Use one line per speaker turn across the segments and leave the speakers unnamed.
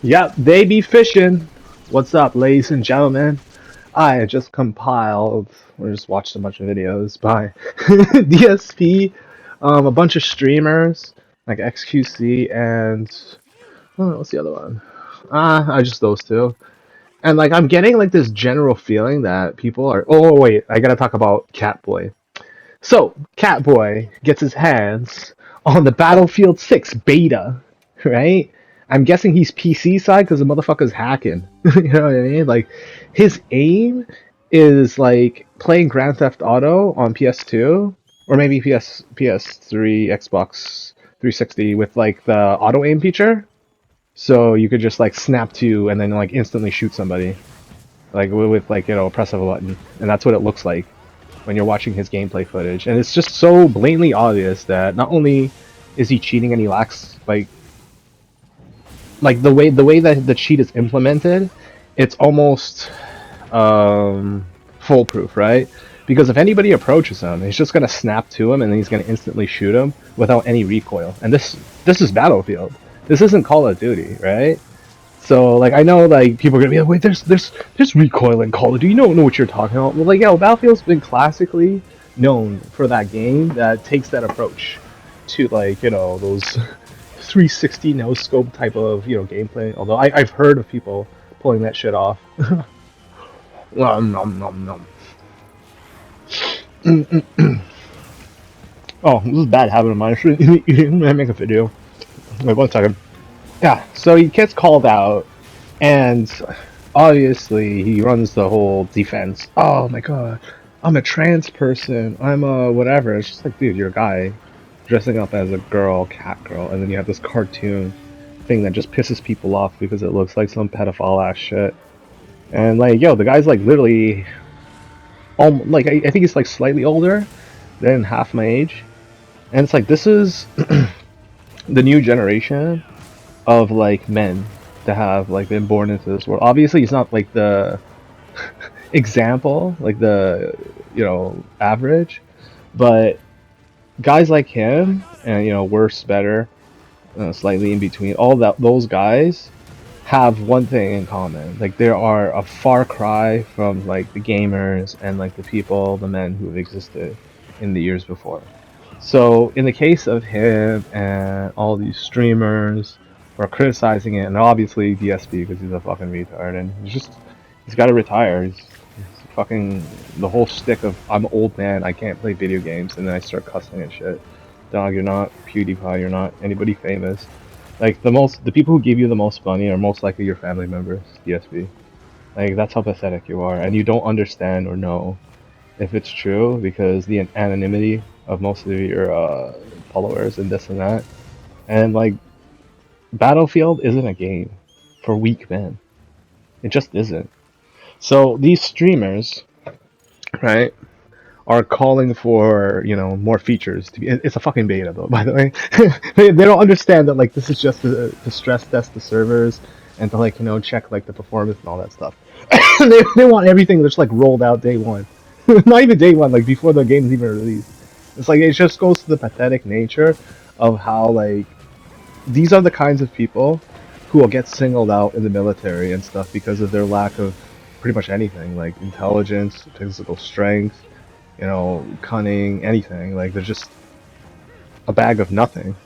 Yep, they be fishing. What's up, ladies and gentlemen? I just compiled, or just watched a bunch of videos by DSP, a bunch of streamers like XQC and what's the other one? I just those two. And like I'm getting like this general feeling that people are. Oh wait, I gotta talk about Catboy. So Catboy gets his hands on the Battlefield 6 beta, right? I'm guessing he's PC side because the motherfucker's hacking. You know what I mean? Like his aim is like playing Grand Theft Auto on PS2 or maybe PS3, Xbox 360 with like the auto aim feature. So you could just like snap to and then like instantly shoot somebody like with like press of a button, and that's what it looks like when you're watching his gameplay footage. And it's just so blatantly obvious that not only is he cheating and he lacks like the way that the cheat is implemented, it's almost foolproof, right? Because if anybody approaches him, he's just gonna snap to him and then he's gonna instantly shoot him without any recoil. And this is Battlefield. This isn't Call of Duty, right? So like I know like people are gonna be like, wait, there's recoil in Call of Duty. You don't know what you're talking about. Well, like Battlefield's been classically known for that game that takes that approach to like those 360 no scope type of gameplay. Although I've heard of people pulling that shit off. Nom, nom, nom, nom. Oh, this is a bad habit of mine. I should make a video. Wait 1 second. Yeah, so he gets called out, and obviously he runs the whole defense. Oh my god, I'm a trans person. I'm a whatever. It's just like, dude, you're a guy dressing up as a girl, cat girl, and then you have this cartoon thing that just pisses people off because it looks like some pedophile ass shit. And like, yo, the guy's like literally, like I think he's like slightly older than half my age, and it's like this is the new generation of like men that have like been born into this world. Obviously, he's not like the example, like the average, but guys like him and worse, better, slightly in between, all that those guys have one thing in common. Like they are a far cry from like the gamers and like the people, the men who have existed in the years before. So in the case of him and all these streamers who are criticizing it, and obviously DSP because he's a fucking retard, and he's got to retire. He's fucking the whole stick of I'm an old man, I can't play video games, and then I start cussing and shit. Dog, you're not PewDiePie, you're not anybody famous. Like the people who give you the most money are most likely your family members, DSP. Like that's how pathetic you are, and you don't understand or know if it's true because the anonymity of most of your followers and this and that. And like Battlefield isn't a game for weak men. It just isn't. So these streamers, right, are calling for more features to be. It's a fucking beta though, by the way. They don't understand that like this is just to stress test the servers and to like check like the performance and all that stuff. They want everything just like rolled out day one. Not even day one, like before the game's even released. It's like it just goes to the pathetic nature of how like these are the kinds of people who will get singled out in the military and stuff because of their lack of pretty much anything, like intelligence, physical strength, cunning, anything. Like they're just a bag of nothing.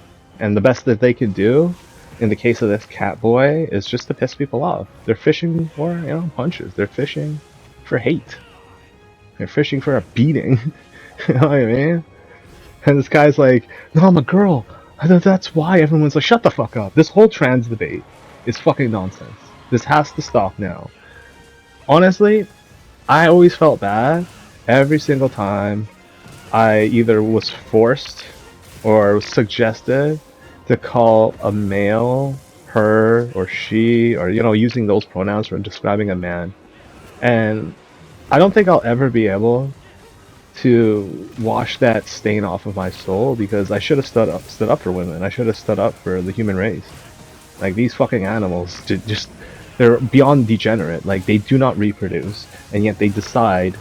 And the best that they can do in the case of this Catboy is just to piss people off. They're fishing for, punches. They're fishing for hate. They're fishing for a beating. You know what I mean? And this guy's like, no, I'm a girl. That's why everyone's like, shut the fuck up. This whole trans debate is fucking nonsense. This has to stop now. Honestly, I always felt bad every single time I either was forced or was suggested to call a male her or she, or using those pronouns for describing a man. And I don't think I'll ever be able to wash that stain off of my soul because I should have stood up for women. I should have stood up for the human race. Like these fucking animals just they're beyond degenerate. Like they do not reproduce, and yet they decide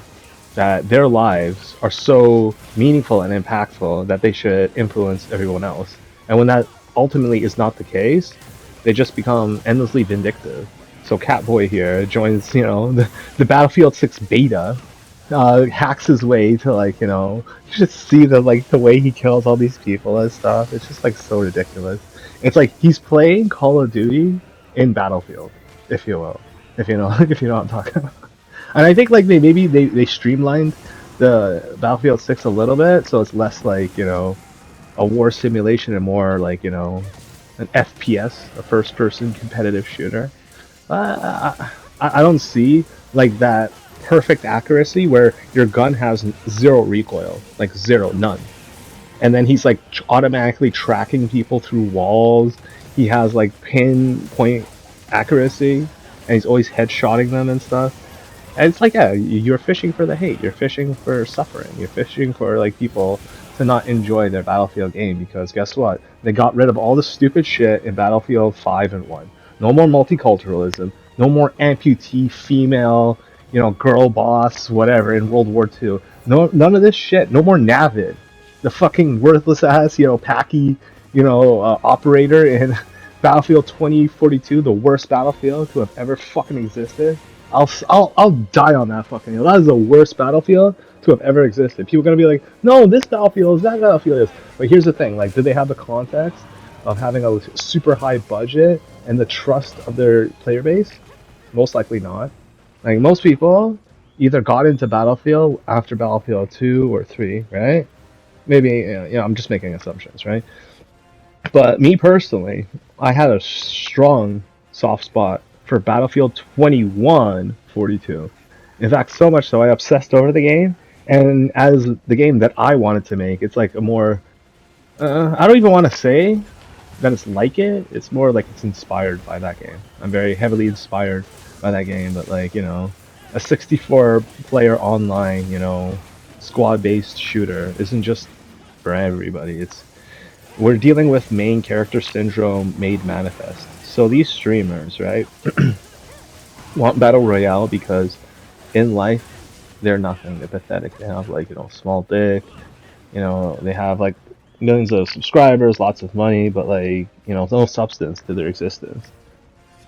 that their lives are so meaningful and impactful that they should influence everyone else. And when that ultimately is not the case, they just become endlessly vindictive. So Catboy here joins, the Battlefield 6 beta, hacks his way to you just see the way he kills all these people and stuff. It's just like so ridiculous. It's like he's playing Call of Duty in Battlefield, if you will, if you know if you know what I'm talking about. And I think like they streamlined the Battlefield 6 a little bit, so it's less like a war simulation and more like an FPS, a first-person competitive shooter. I don't see like that perfect accuracy where your gun has zero recoil, like zero, none. And then he's like automatically tracking people through walls. He has like pinpoint accuracy, and he's always headshotting them and stuff. And it's like, yeah, you're fishing for the hate. You're fishing for suffering. You're fishing for like people to not enjoy their Battlefield game because guess what? They got rid of all the stupid shit in Battlefield 5 and 1. No more multiculturalism. No more amputee female, girl boss, whatever in World War II. No, none of this shit. No more Navid, the fucking worthless ass, Packy, operator in Battlefield 2042, the worst Battlefield to have ever fucking existed. I'll die on that fucking hill. That is the worst Battlefield to have ever existed. People are gonna be like, no, this Battlefield is, that Battlefield is. But here's the thing, like, did they have the context of having a super high budget and the trust of their player base? Most likely not. Like, most people either got into Battlefield after Battlefield 2 or 3, right? Maybe, I'm just making assumptions, right? But me personally, I had a strong soft spot for Battlefield 2142. In fact, so much so I obsessed over the game, and as the game that I wanted to make, it's like a more, I don't even want to say that it's like it, it's more like it's inspired by that game. I'm very heavily inspired by that game, but like, a 64 player online, squad based shooter isn't just for everybody. We're dealing with main character syndrome made manifest. So these streamers, right, want battle royale because in life they're nothing. They're pathetic. They have like small dick. They have like millions of subscribers, lots of money, but like no substance to their existence.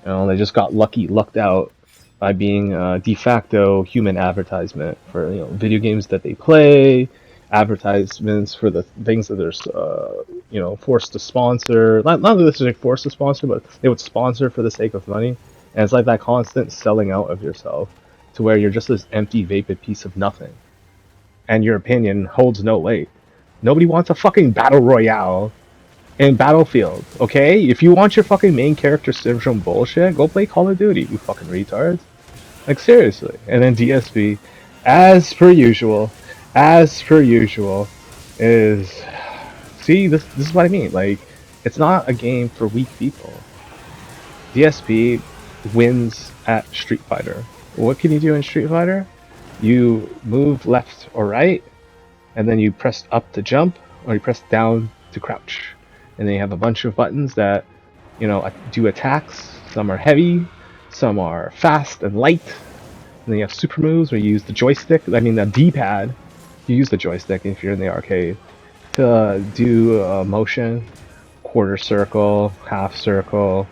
They just got lucked out by being a de facto human advertisement for video games that they play, advertisements for the things that they're forced to sponsor. Not necessarily forced to sponsor, but they would sponsor for the sake of money. And it's like that constant selling out of yourself to where you're just this empty, vapid piece of nothing, and your opinion holds no weight. Nobody wants a fucking battle royale in Battlefield, okay? If you want your fucking main character syndrome bullshit, go play Call of Duty, you fucking retards. Like, seriously. And then DSP, as per usual, is... See, this is what I mean. Like, it's not a game for weak people. DSP wins at Street Fighter. What can you do in Street Fighter? You move left or right, and then you press up to jump, or you press down to crouch. And then you have a bunch of buttons that, do attacks. Some are heavy, some are fast and light. And then you have super moves where you use the joystick, the D-pad. You use the joystick if you're in the arcade to do motion, quarter circle, half circle,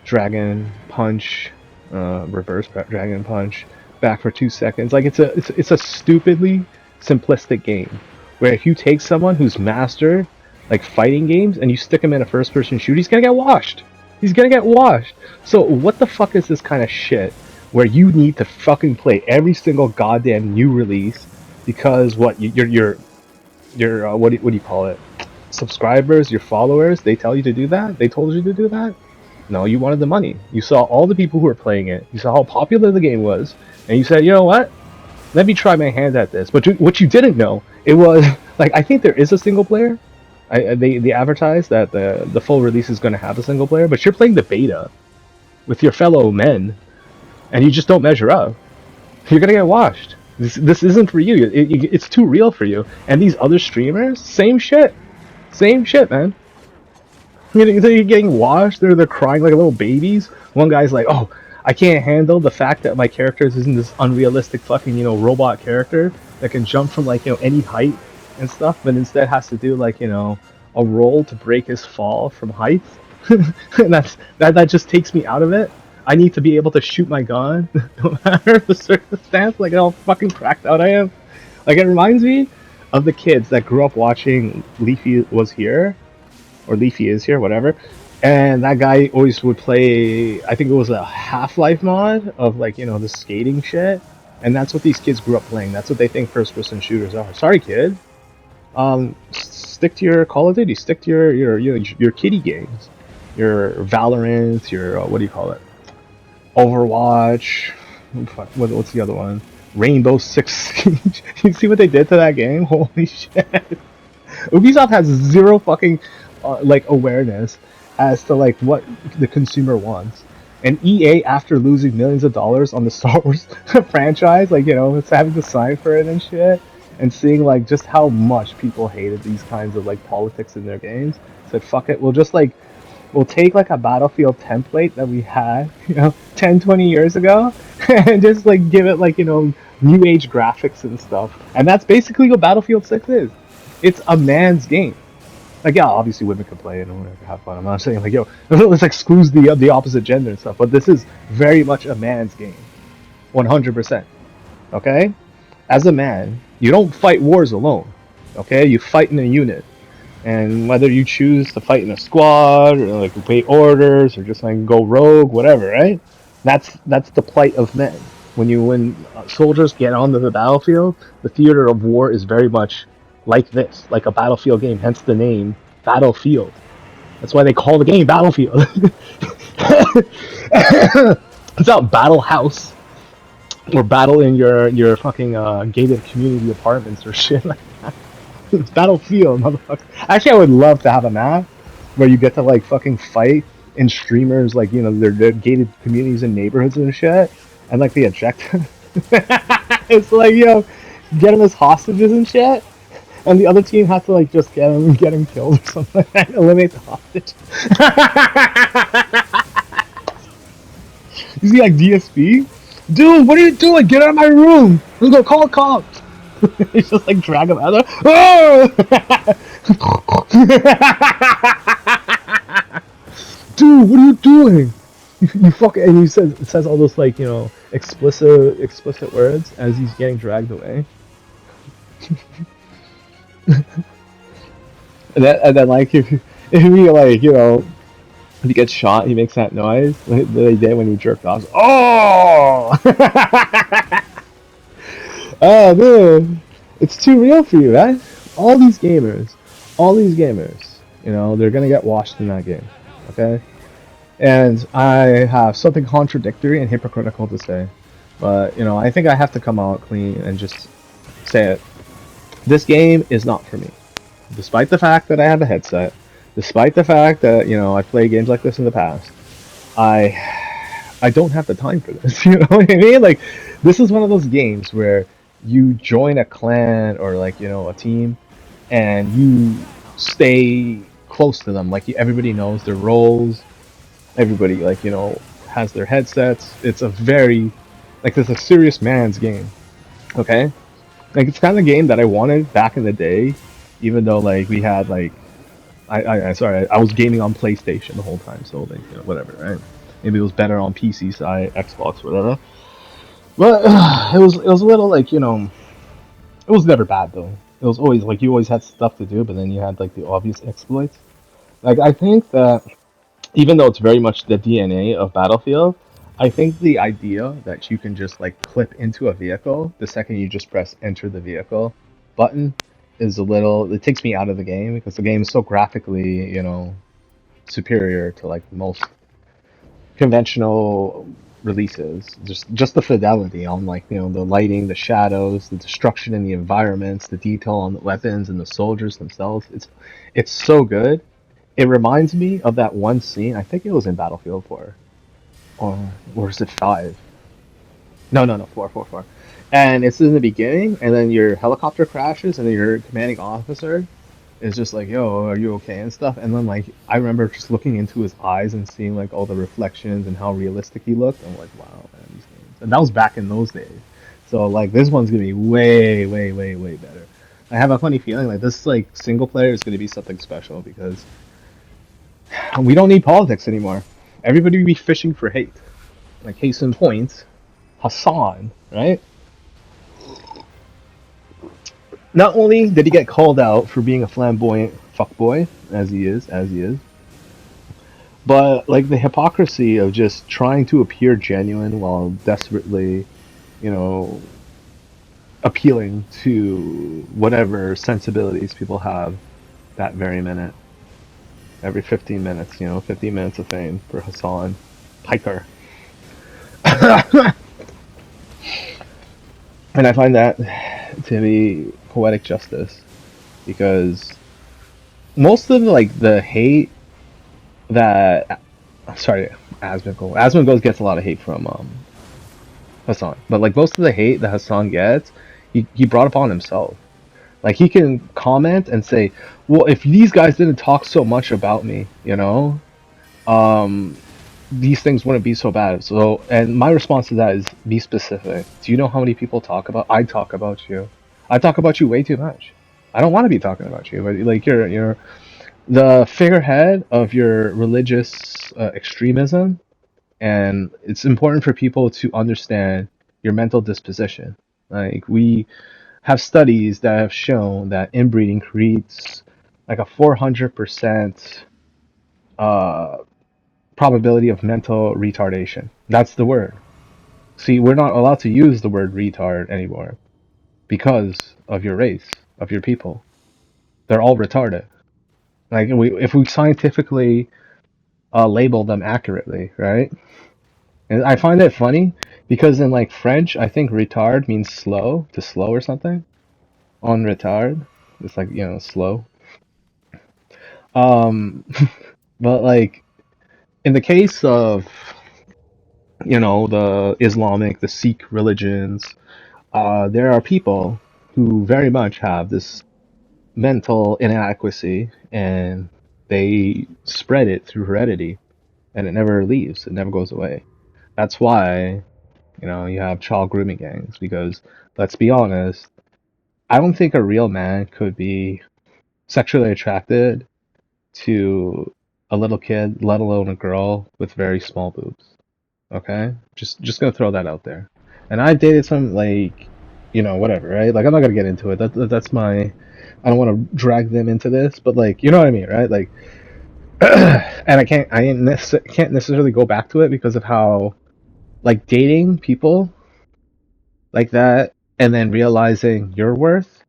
dragon punch, reverse dragon punch, back for 2 seconds. Like it's a stupidly simplistic game where if you take someone who's mastered like fighting games and you stick him in a first-person shooter, he's gonna get washed. He's gonna get washed. So what the fuck is this kind of shit where you need to fucking play every single goddamn new release because what your what do you call it? Subscribers, your followers, they tell you to do that? They told you to do that? No, you wanted the money. You saw all the people who were playing it. You saw how popular the game was, and you said, you know what? Let me try my hand at this. But what you didn't know, it was like I think there is a single player. They advertise that the full release is going to have a single player, but you're playing the beta with your fellow men, and you just don't measure up. You're gonna get washed. This isn't for you. It's too real for you. And these other streamers, same shit, man. You're getting washed. They're crying like little babies. One guy's like, "Oh, I can't handle the fact that my character isn't this unrealistic fucking robot character that can jump from like any height and stuff, but instead has to do like a roll to break his fall from height." And that just takes me out of it. I need to be able to shoot my gun, no matter the circumstance. Like how fucking cracked out I am. Like it reminds me of the kids that grew up watching Leafy Was Here, or Leafy Is Here, whatever. And that guy always would play. I think it was a Half-Life mod of like the skating shit. And that's what these kids grew up playing. That's what they think first-person shooters are. Sorry, kid. Stick to your Call of Duty. Stick to your kiddie games, your Valorant, your what do you call it? Overwatch. What's the other one? Rainbow Six Siege. You see what they did to that game? Holy shit! Ubisoft has zero fucking like awareness as to like what the consumer wants. And EA, after losing millions of dollars on the Star Wars franchise, like it's having to sign for it and shit, and seeing like just how much people hated these kinds of like politics in their games, said fuck it, we'll take like a Battlefield template that we had 10, 20 years ago and just like give it like new age graphics and stuff. And that's basically what Battlefield 6 is. It's a man's game. Like, yeah, obviously women can play it and whatever, have fun. I'm not saying like, let's exclude the opposite gender and stuff, but this is very much a man's game. 100%. Okay? As a man, you don't fight wars alone. Okay? You fight in a unit. And whether you choose to fight in a squad or like obey orders or just like go rogue, whatever, right? That's the plight of men. When soldiers get onto the battlefield, the theater of war is very much like this, like a battlefield game. Hence the name Battlefield. That's why they call the game Battlefield. It's not Battle House or battle in your fucking gated community apartments or shit like that. It's Battlefield, motherfucker. Actually, I would love to have a map where you get to like fucking fight in streamers, like their gated communities and neighborhoods and shit, and like the objective. It's like get them as hostages and shit, and the other team has to like just get him killed or something like that, eliminate the hostage. You see like DSP, dude, what are you doing? Get out of my room! Let's go call cops. It's just like drag him out of there. Oh! Dude, what are you doing? You fucking, and he says all those like explicit words as he's getting dragged away. and then like if he like if he gets shot, he makes that noise like they did when he jerked off. Oh! Oh, dude, it's too real for you, right? All these gamers, they're gonna get washed in that game, okay? And I have something contradictory and hypocritical to say, but I think I have to come out clean and just say it. This game is not for me, despite the fact that I have a headset, despite the fact that I've played games like this in the past. I don't have the time for this. You know what I mean? Like, this is one of those games where you join a clan or like a team and you stay close to them, like everybody knows their roles, everybody like has their headsets. It's a very like it's a serious man's game, okay? Like it's kind of the game that I wanted back in the day, even though like we had like I was gaming on PlayStation the whole time, so like whatever, right? Maybe it was better on PC side, Xbox, whatever. But it was a little like it was never bad though. It was always like you always had stuff to do, but then you had like the obvious exploits. Like I think that even though it's very much the DNA of Battlefield, I think the idea that you can just like clip into a vehicle the second you just press enter the vehicle button is a little. It takes me out of the game because the game is so graphically superior to like most conventional releases. Just the fidelity on like the lighting, the shadows, the destruction in the environments, the detail on the weapons and the soldiers themselves. It's so good. It reminds me of that one scene. I think it was in Battlefield 4, or is it 5? No, 4. And it's in the beginning, and then your helicopter crashes, and then your commanding officer is just like, "Yo, are you okay?" and stuff. And then like I remember just looking into his eyes and seeing like all the reflections and how realistic he looked. I'm like, wow, man, these games. And that was back in those days. So like this one's gonna be way, way, way, way better. I have a funny feeling like this like single player is gonna be something special because We don't need politics anymore. Everybody be fishing for hate. Like case in point, Hassan, right? Not only did he get called out for being a flamboyant fuckboy, as he is, but like the hypocrisy of just trying to appear genuine while desperately, you know, appealing to whatever sensibilities people have that very minute. Every 15 minutes, 15 minutes of fame for Hassan Piker. And I find that to be poetic justice because most of like the hate that sorry Asmongold gets a lot of hate from Hassan, but like most of the hate that Hassan gets, he brought upon himself. Like he can comment and say, "Well, if these guys didn't talk so much about me, um, these things wouldn't be so bad." So, and my response to that is, be specific. Do you know how many people talk about? I talk about you. I talk about you way too much. I don't want to be talking about you, but like you're the figurehead of your religious extremism, and it's important for people to understand your mental disposition. Like we have studies that have shown that inbreeding creates like a 400% uh, probability of mental retardation. That's the word. See, we're not allowed to use the word retard anymore because of your race, of your people. They're all retarded. Like if we scientifically label them accurately, right? And I find it funny because in like French, I think retard means slow, to slow or something. On retard, it's like slow. Um, but like in the case of the Sikh religions, there are people who very much have this mental inadequacy, and they spread it through heredity, and it never leaves. It never goes away. That's why you have child grooming gangs because let's be honest, I don't think a real man could be sexually attracted to a little kid, let alone a girl with very small boobs. Okay, just gonna throw that out there. And I dated some like, whatever, right? Like I'm not gonna get into it. That's my. I don't want to drag them into this, but like, you know what I mean, right? Like, and can't necessarily go back to it because of how, like, dating people like that and then realizing your worth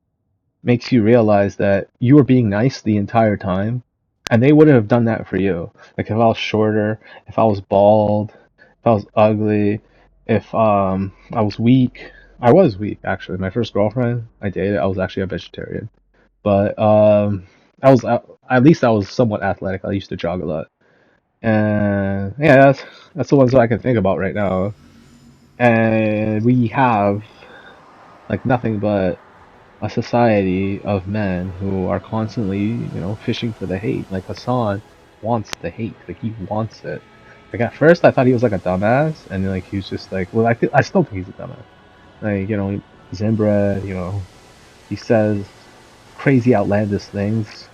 makes you realize that you were being nice the entire time, and they wouldn't have done that for you. Like if I was shorter, if I was bald, if I was ugly, if I was weak. I was weak actually. My first girlfriend I dated, I was actually a vegetarian, but I was at least I was somewhat athletic. I used to jog a lot, and yeah, that's the ones that I can think about right now. And we have like nothing but a society of men who are constantly, fishing for the hate. Like Hassan wants the hate. Like he wants it. Like at first I thought he was like a dumbass, and then like he was just like, well, I still think he's a dumbass. Like he's inbred. He says crazy outlandish things.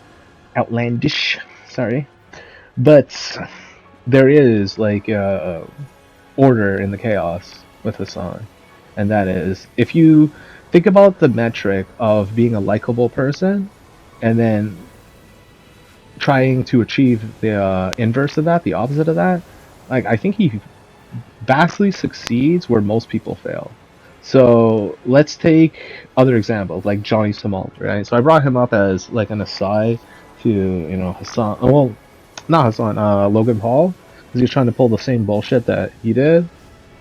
Outlandish. Sorry, but there is like order in the chaos with Hassan, and that is if you think about the metric of being a likable person and then trying to achieve the inverse of that, the opposite of that, like I think he vastly succeeds where most people fail. So let's take other examples like Johnny Simalt, right? So I brought him up as like an aside to Hassan. Well, not Hassan, Logan Paul, because he was trying to pull the same bullshit that he did.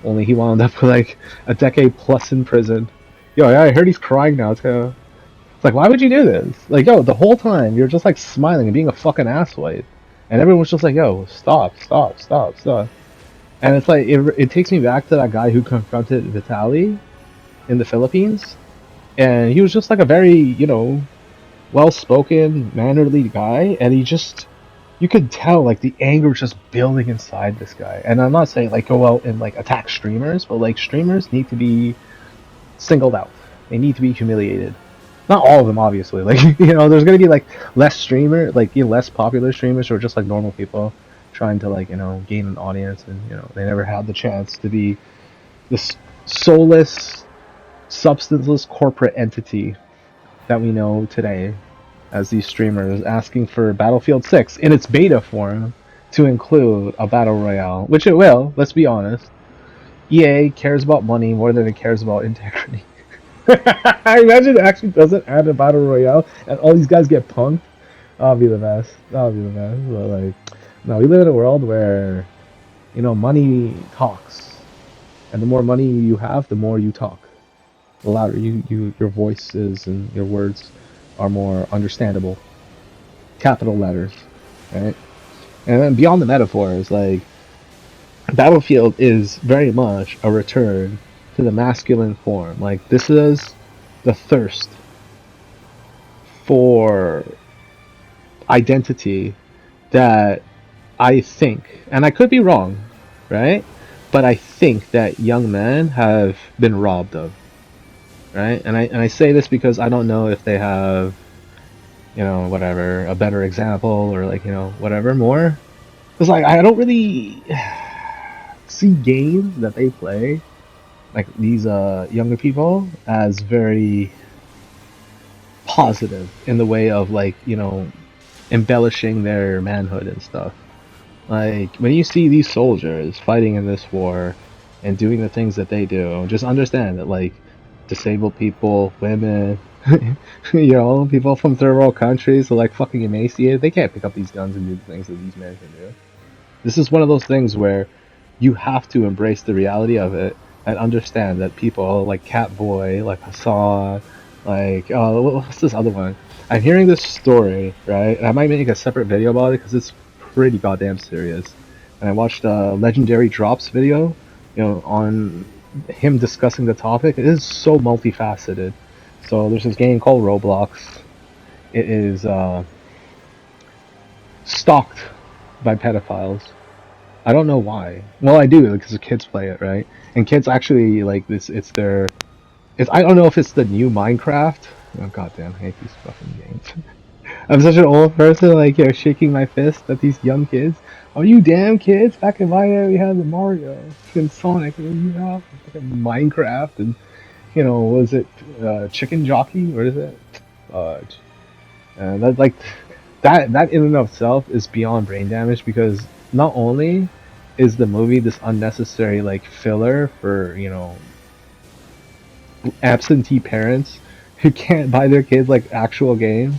Only he wound up with like a decade plus in prison. Yo, yeah, I heard he's crying now too. It's like, why would you do this? Like, yo, the whole time you're just like smiling and being a fucking asswipe, and everyone's just like, yo, stop, stop, stop, stop. And it's like it takes me back to that guy who confronted Vitaly in the Philippines, and he was just like a very well-spoken, mannerly guy, and you could tell like the anger was just building inside this guy. And I'm not saying like go out and like attack streamers, but like streamers need to be singled out. They need to be humiliated. Not all of them, obviously. Like there's gonna be like less popular streamers who are just like normal people trying to like gain an audience, and they never had the chance to be this soulless, substanceless corporate entity that we know today as these streamers asking for Battlefield 6 in its beta form to include a battle royale, which it will. Let's be honest. EA cares about money more than it cares about integrity. I imagine it actually doesn't add a battle royale, and all these guys get punked. That'll be the best. That'll be the best. But like, no, we live in a world where, money talks, and the more money you have, the more you talk. The louder your voices and your words are more understandable. Capital letters, right? And then beyond the metaphors, like Battlefield is very much a return to the masculine form. Like this is the thirst for identity that I think, and I could be wrong, right? But I think that young men have been robbed of, right? And I say this because I don't know if they have, whatever, a better example or like, whatever more. Because like I don't really see games that they play, like these younger people, as very positive in the way of like embellishing their manhood and stuff. Like when you see these soldiers fighting in this war and doing the things that they do, just understand that like disabled people, women, people from third world countries are like fucking emaciated. They can't pick up these guns and do the things that these men can do. This is one of those things where you have to embrace the reality of it and understand that people like Catboy, like Hassan, like what's this other one? I'm hearing this story, right? And I might make a separate video about it because it's pretty goddamn serious. And I watched a Legendary Drops video, on him discussing the topic. It is so multifaceted. So there's this game called Roblox. It is stalked by pedophiles. I don't know why. Well, I do because the kids play it, right? And kids actually like this. It's their. It's I don't know if it's the new Minecraft. Oh goddamn! I hate these fucking games. I'm such an old person, like shaking my fist at these young kids. Oh, you damn kids! Back in my day, we had the Mario and Sonic, and you have Minecraft, and was it Chicken Jockey? What is it? And that like that in and of itself is beyond brain damage because not only is the movie this unnecessary like filler for absentee parents who can't buy their kids like actual games,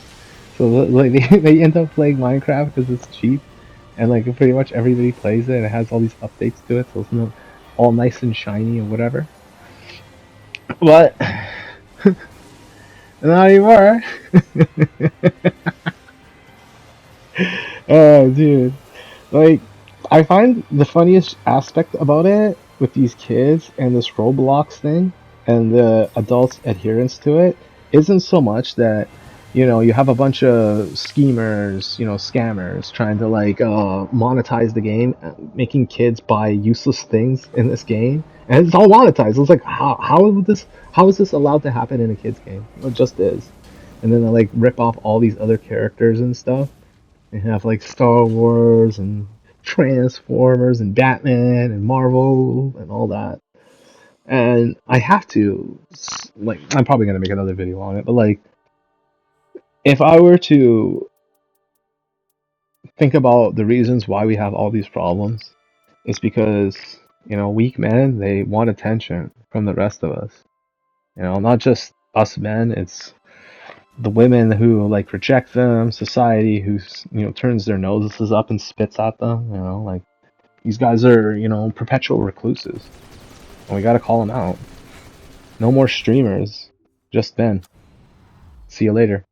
so like they end up playing Minecraft because it's cheap, and like pretty much everybody plays it and it has all these updates to it, so it's not all nice and shiny and whatever. But not anymore. Oh, dude. Like, I find the funniest aspect about it with these kids and this Roblox thing and the adults' adherence to it isn't so much that, you have a bunch of schemers, scammers trying to like monetize the game, making kids buy useless things in this game, and it's all monetized. It's like how is this allowed to happen in a kids game? It just is. And then they like rip off all these other characters and stuff. They have like Star Wars and Transformers and Batman and Marvel and all that. And I have to, like, I'm probably gonna make another video on it, but like, if I were to think about the reasons why we have all these problems, it's because, weak men, they want attention from the rest of us. Not just us men, it's the women who like reject them, society who turns their noses up and spits at them. Like these guys are perpetual recluses, and we gotta call them out. No more streamers, just Ben. See you later.